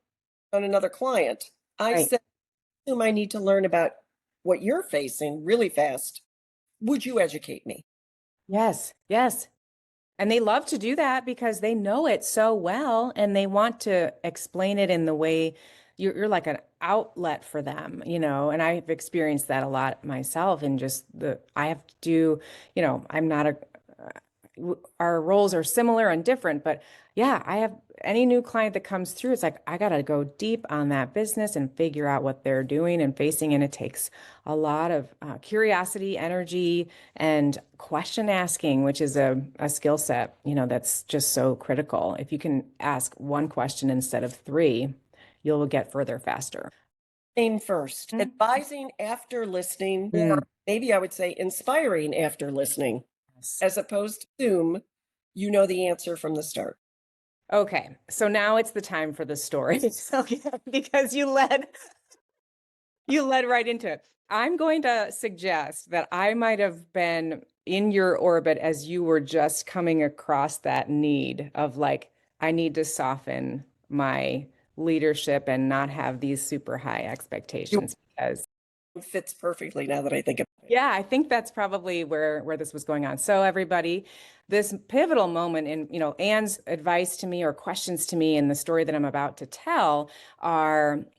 on another client. I
Right.
said, whom I need to learn about what you're facing really fast. Would you educate me?
Yes. Yes. And they love to do that because they know it so well and they want to explain it in the way you're like an outlet for them, and I've experienced that a lot myself and just I have to do, I'm not our roles are similar and different, but yeah, I have any new client that comes through, it's like I got to go deep on that business and figure out what they're doing and facing. And it takes a lot of curiosity, energy, and question asking, which is a skill set, that's just so critical. If you can ask one question instead of three, you'll get further faster.
Listening first,
Mm.
advising after listening,
Mm.
or maybe I would say inspiring after listening,
Yes.
as opposed to assume you know the answer from the start.
Okay, so now it's the time for the story. Okay, because you led right into it. I'm going to suggest that I might have been in your orbit as you were just coming across that need of like, I need to soften my leadership and not have these super high expectations because
It fits perfectly now that I think about it.
yeah, I think that's probably where this was going on. So everybody, this pivotal moment in, Anne's advice to me or questions to me in the story that I'm about to tell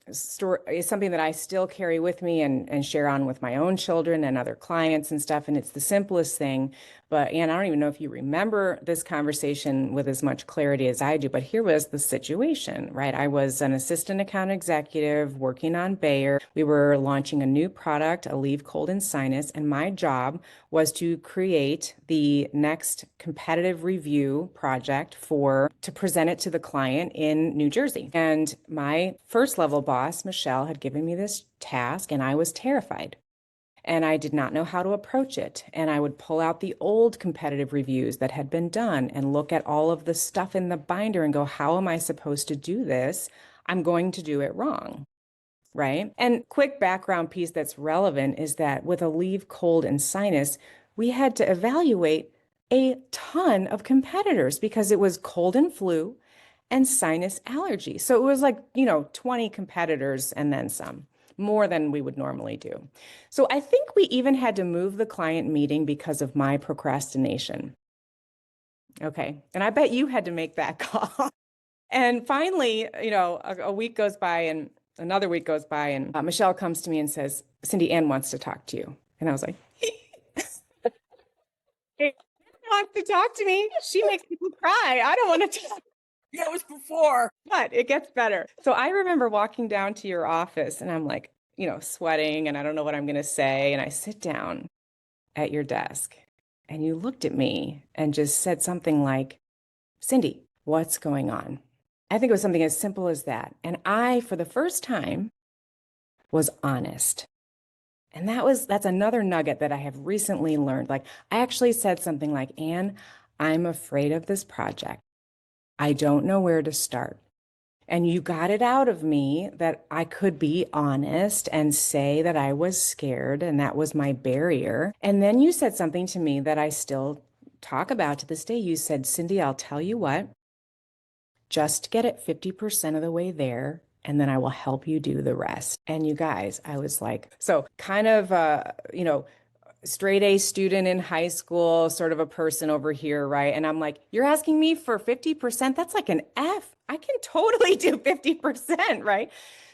is something that I still carry with me and share on with my own children and other clients and stuff. And it's the simplest thing. But Anne, I don't even know if you remember this conversation with as much clarity as I do, but here was the situation, right? I was an assistant account executive working on Bayer. We were launching a new product, a leave cold and sinus, and my job was to create the next competitive review project to present it to the client in New Jersey. And my first level boss, Michelle, had given me this task, and I was terrified and I did not know how to approach it. And I would pull out the old competitive reviews that had been done and look at all of the stuff in the binder and go, how am I supposed to do this? I'm going to do it wrong. Right. And quick background piece that's relevant is that with a leave cold and sinus, we had to evaluate a ton of competitors because it was cold and flu and sinus allergy. So it was like, 20 competitors and then some, more than we would normally do. So I think we even had to move the client meeting because of my procrastination. Okay. And I bet you had to make that call. And finally, a week goes by and another week goes by, and Michelle comes to me and says, Cindy, Ann wants to talk to you. And I was like, Ann wants to talk to me. She makes people cry. I don't want to talk.
Yeah, it was before.
But it gets better. So I remember walking down to your office and I'm like, sweating and I don't know what I'm going to say. And I sit down at your desk and you looked at me and just said something like, Cindy, what's going on? I think it was something as simple as that. And I, for the first time, was honest. And that's another nugget that I have recently learned. Like I actually said something like, Anne, I'm afraid of this project. I don't know where to start. And you got it out of me that I could be honest and say that I was scared and that was my barrier. And then you said something to me that I still talk about to this day. You said, Cindy, I'll tell you what, just get it 50% of the way there, and then I will help you do the rest. And you guys, I was like, so kind of, straight A student in high school, sort of a person over here, right? And I'm like, you're asking me for 50%? That's like an F. I can totally do 50%, right?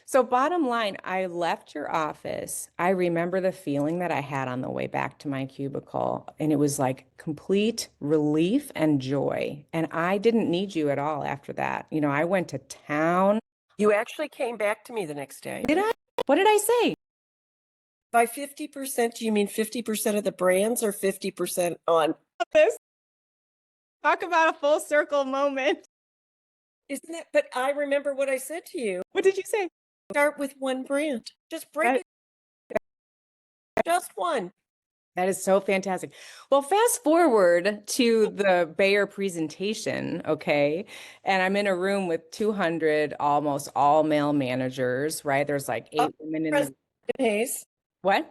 So bottom line, I left your office. I remember the feeling that I had on the way back to my cubicle, and it was like complete relief and joy. And I didn't need you at all after that. I went to town.
You actually came back to me the next day.
Did I? What did I say?
By 50%, do you mean 50% of the brands or 50% on
This. Talk about a full circle moment.
Isn't that? But I remember what I said to you.
What did you say?
Start with one brand. Just break
That,
it. Just one.
that is so fantastic. Well, fast forward to the Bayer presentation, okay? And I'm in a room with 200 almost all male managers, right? There's like
Up
eight women in the
President Hayes.
what?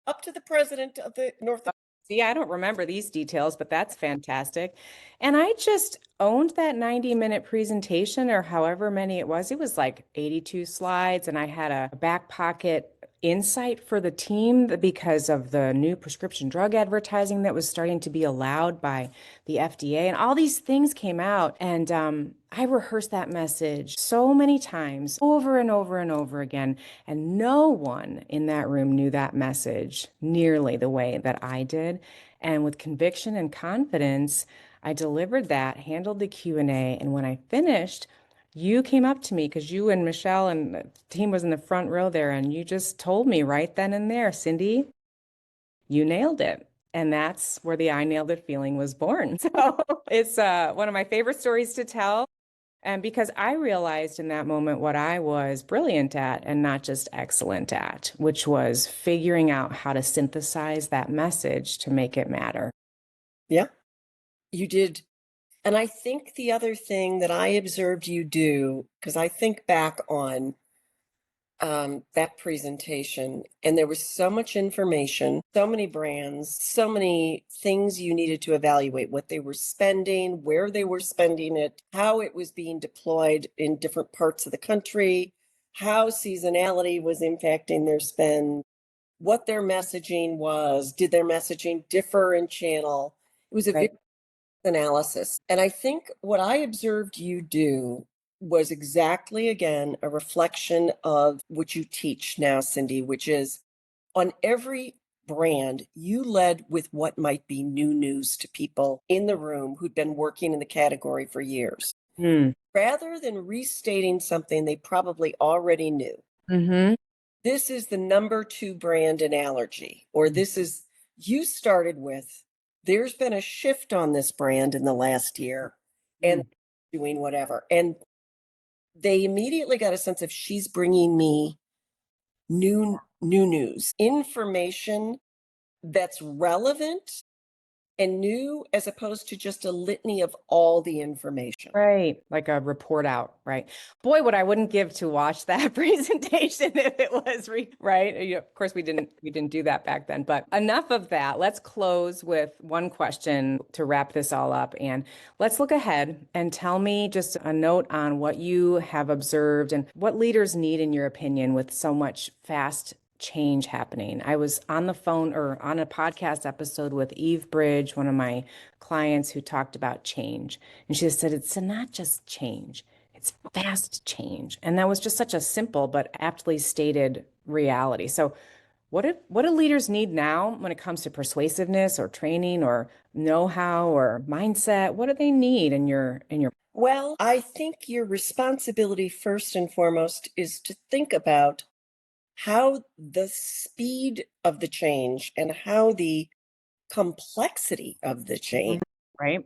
Up to the president of the North.
See, I don't remember these details, but that's fantastic. And I just owned that 90-minute presentation or however many it was. It was like 82 slides, and I had a back pocket insight for the team because of the new prescription drug advertising that was starting to be allowed by the FDA. And all these things came out. And I rehearsed that message so many times, over and over and over again. And no one in that room knew that message nearly the way that I did. And with conviction and confidence, I delivered that, handled the Q&A, and when I finished, you came up to me because you and Michelle and the team was in the front row there, and you just told me right then and there, Cindy, you nailed it. And that's where the I nailed it feeling was born. So it's one of my favorite stories to tell. And because I realized in that moment what I was brilliant at and not just excellent at, which was figuring out how to synthesize that message to make it matter.
Yeah, you did. And I think the other thing that I observed you do, because I think back on that presentation, and there was so much information, so many brands, so many things you needed to evaluate what they were spending, where they were spending it, how it was being deployed in different parts of the country, how seasonality was impacting their spend, what their messaging was, did their messaging differ in channel? It was a
Right.
very analysis. And I think what I observed you do was exactly, again, a reflection of what you teach now, Cindy, which is on every brand, you led with what might be new news to people in the room who'd been working in the category for years,
Mm.
rather than restating something they probably already knew.
Mm-hmm.
This is the number 2 brand in allergy, or this is, you started with, there's been a shift on this brand in the last year and doing whatever. And they immediately got a sense of, she's bringing me new news, information that's relevant and new, as opposed to just a litany of all the information.
Right, like a report out, right? Boy, what I wouldn't give to watch that presentation if it was right. Of course, we didn't do that back then. But enough of that. Let's close with one question to wrap this all up, and let's look ahead and tell me just a note on what you have observed and what leaders need, in your opinion, with so much fast change happening. I was on the phone or on a podcast episode with Eve Bridge, one of my clients, who talked about change. And she said, it's not just change, it's fast change. And that was just such a simple but aptly stated reality. So what do leaders need now when it comes to persuasiveness or training or know-how or mindset? What do they need in your
Well, I think your responsibility first and foremost is to think about how the speed of the change and how the complexity of the change.
right?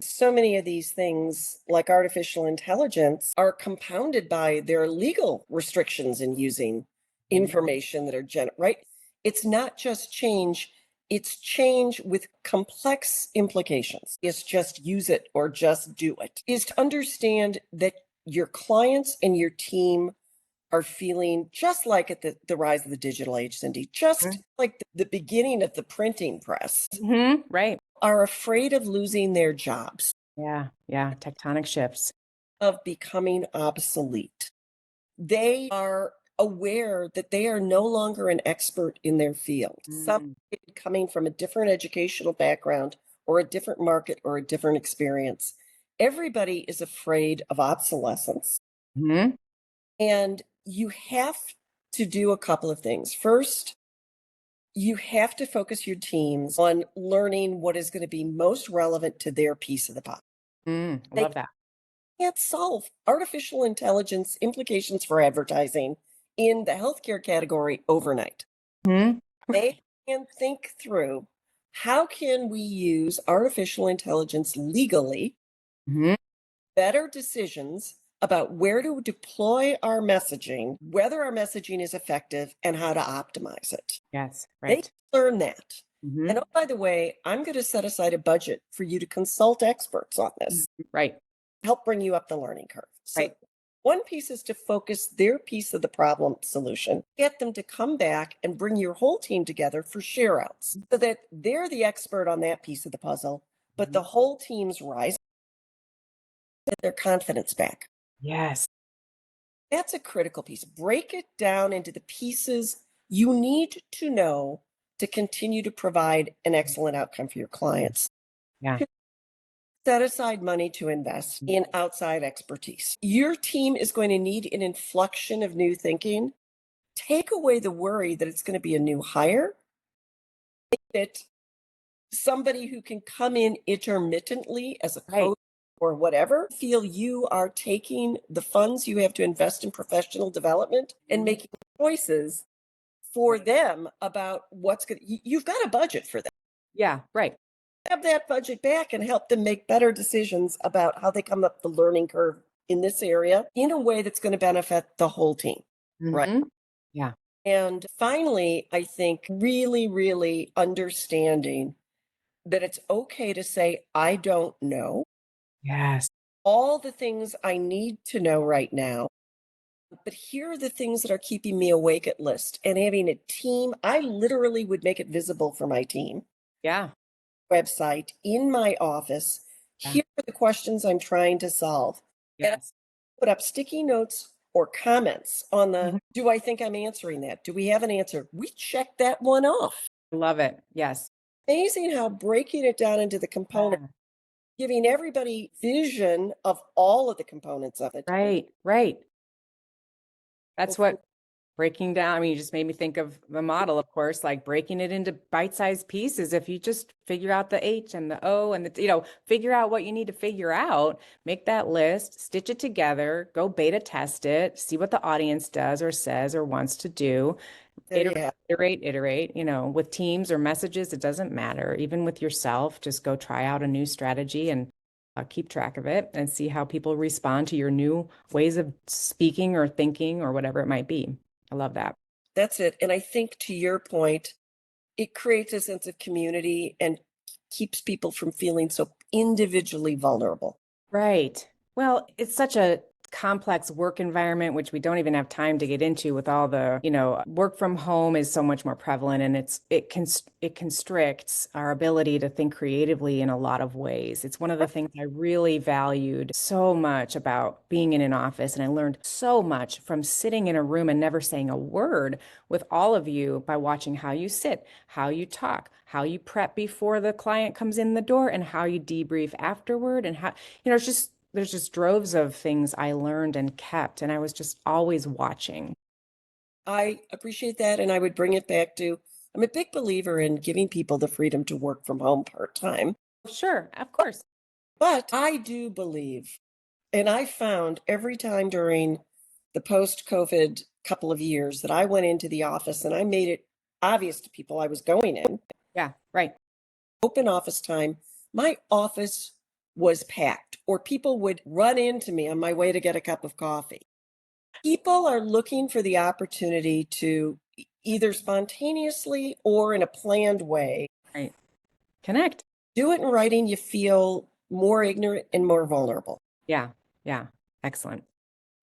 So many of these things, like artificial intelligence, are compounded by their legal restrictions in using information that are right. It's not just change, it's change with complex implications. It's just use it or just do it. Is to understand that your clients and your team are feeling just like at the rise of the digital age, Cindy, just like the beginning of the printing press,
Right.
are afraid of losing their jobs,
Yeah. Yeah. Tectonic shifts.
of becoming obsolete. They are aware that they are no longer an expert in their field. Some coming from a different educational background or a different market or a different experience. Everybody is afraid of obsolescence.
Mm-hmm.
And you have to do a couple of things. First, you have to focus your teams on learning what is going to be most relevant to their piece of the pie.
I
They
love that.
can't solve artificial intelligence implications for advertising in the healthcare category overnight.
Mm-hmm.
They can think through, how can we use artificial intelligence legally better decisions about where to deploy our messaging, whether our messaging is effective, and how to optimize it.
Yes,
They
right.
learn that.
Mhm.
And oh, by the way, I'm going to set aside a budget for you to consult experts on this,
Right,
help bring you up the learning curve. So
right,
one piece is to focus their piece of the problem solution, get them to come back and bring your whole team together for share outs so that they're the expert on that piece of the puzzle, but the whole team's rising, get their confidence back.
yes,
That's a critical piece. Break it down into the pieces you need to know to continue to provide an excellent outcome for your clients.
yeah,
Set aside money to invest in outside expertise. Your team is going to need an inflection of new thinking. Take away the worry that it's going to be a new hire. Make it somebody who can come in intermittently as a
right.
coach or whatever. Feel you are taking the funds you have to invest in professional development and making choices for them about what's going to, you've got a budget for them.
Yeah, right.
Have that budget back and help them make better decisions about how they come up the learning curve in this area in a way that's going to benefit the whole team. Right.
Mhm. Yeah,
And finally, I think really, really understanding that it's okay to say, I don't know
yes,
all the things I need to know right now, but here are the things that are keeping me awake at list. And having a team, I literally would make it visible for my team
yeah,
website in my office.
yeah,
Here are the questions I'm trying to solve. And I
yes.
put up sticky notes or comments on the,
Mhm.
do I think I'm answering that? Do we have an answer? We check that one off.
Love it. Yes.
Amazing how breaking it down into the components,
Yeah.
giving everybody vision of all of the components of it.
Right, right. That's
Before-
what breaking down, I mean, you just made me think of the model, of course, like breaking it into bite-sized pieces. If you just figure out the H and the O and figure out what you need to figure out, make that list, stitch it together, go beta test it, see what the audience does or says or wants to do.
There you have
Iterate, with teams or messages, it doesn't matter. Even with yourself, just go try out a new strategy and keep track of it and see how people respond to your new ways of speaking or thinking or whatever it might be. I love that.
That's it. And I think to your point, it creates a sense of community and keeps people from feeling so individually vulnerable.
Right. Well, it's such a complex work environment, which we don't even have time to get into with all the, work from home is so much more prevalent and it constricts our ability to think creatively in a lot of ways. It's one of the things I really valued so much about being in an office. And I learned so much from sitting in a room and never saying a word with all of you by watching how you sit, how you talk, how you prep before the client comes in the door, and how you debrief afterward, and how it's just there's just droves of things I learned and kept, and I was just always watching.
I appreciate that. And I would bring it back to I'm a big believer in giving people the freedom to work from home part time.
Sure, of course.
But I do believe, and I found every time during the post COVID couple of years that I went into the office and I made it obvious to people I was going in,
Yeah, right.
open office time, my office was packed, or people would run into me on my way to get a cup of coffee. People are looking for the opportunity to either spontaneously or in a planned way
Right. Connect.
do it in writing. You feel more ignorant and more vulnerable.
Yeah, yeah. Excellent.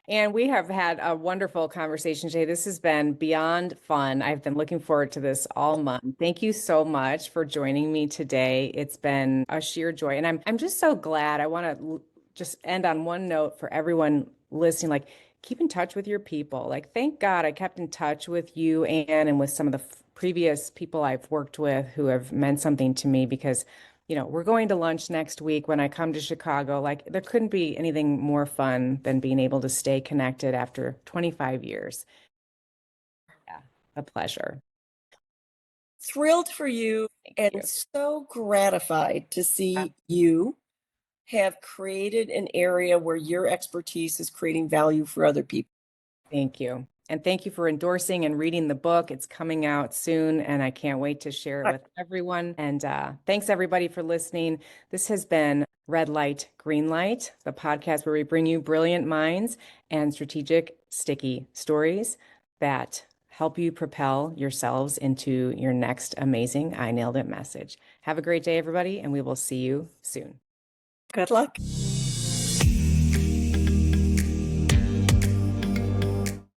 And we have had a wonderful conversation today. This has been beyond fun. I've been looking forward to this all month. Thank you so much for joining me today. It's been a sheer joy. And I'm just so glad. I want to just end on one note for everyone listening. Like, keep in touch with your people. Like, thank God I kept in touch with you, Anne, and with some of the previous people I've worked with who have meant something to me because we're going to lunch next week when I come to Chicago. Like, there couldn't be anything more fun than being able to stay connected after 25 years. Yeah, a pleasure.
Thrilled for you
Thank
and
you.
so gratified to see you have created an area where your expertise is creating value for other people.
Thank you. And thank you for endorsing and reading the book. It's coming out soon, and I can't wait to share it with everyone. And thanks, everybody, for listening. This has been Red Light, Green Light, the podcast where we bring you brilliant minds and strategic, sticky stories that help you propel yourselves into your next amazing I Nailed It message. Have a great day, everybody, and we will see you soon.
Good luck.